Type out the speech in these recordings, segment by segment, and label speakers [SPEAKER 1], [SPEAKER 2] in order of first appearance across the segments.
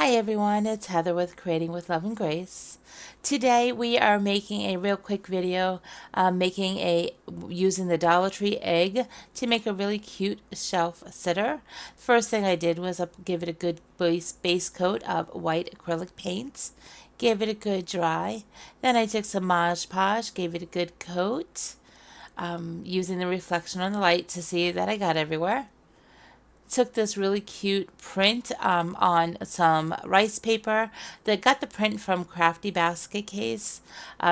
[SPEAKER 1] Hi everyone, it's Heather with Creating with Love and Grace. Today we are making a real quick video using the Dollar Tree egg to make a really cute shelf sitter. First thing I did was give it a good base coat of white acrylic paint. Gave it a good dry. Then I took some Mod Podge, gave it a good coat, using the reflection on the light to see that I got everywhere. Took this really cute print on some rice paper that got the print from Crafty Basket Case.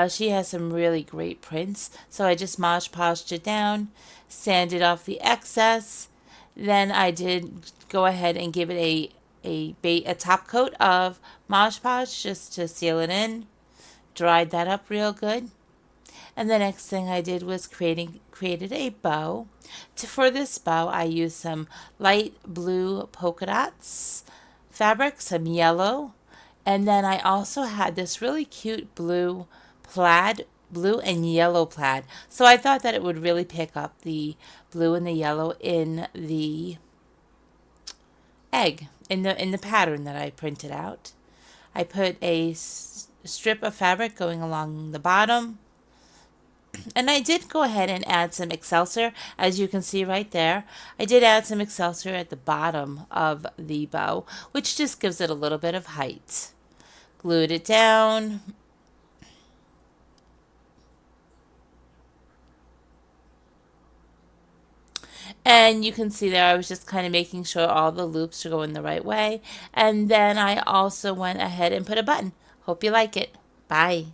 [SPEAKER 1] She has some really great prints, so I just Mod Podged it down, sanded off the excess. Then I did go ahead and give it a top coat of Mod Podge just to seal it in. Dried that up real good. And the next thing I did was created a bow. For this bow, I used some light blue polka dots fabric, some yellow, and then I also had this really cute blue and yellow plaid. So I thought that it would really pick up the blue and the yellow in the egg, in the pattern that I printed out. I put a strip of fabric going along the bottom. And I did go ahead and add some Excelsior, as you can see right there. I did add some Excelsior at the bottom of the bow, which just gives it a little bit of height. Glued it down. And you can see there I was just kind of making sure all the loops are going the right way. And then I also went ahead and put a button. Hope you like it. Bye.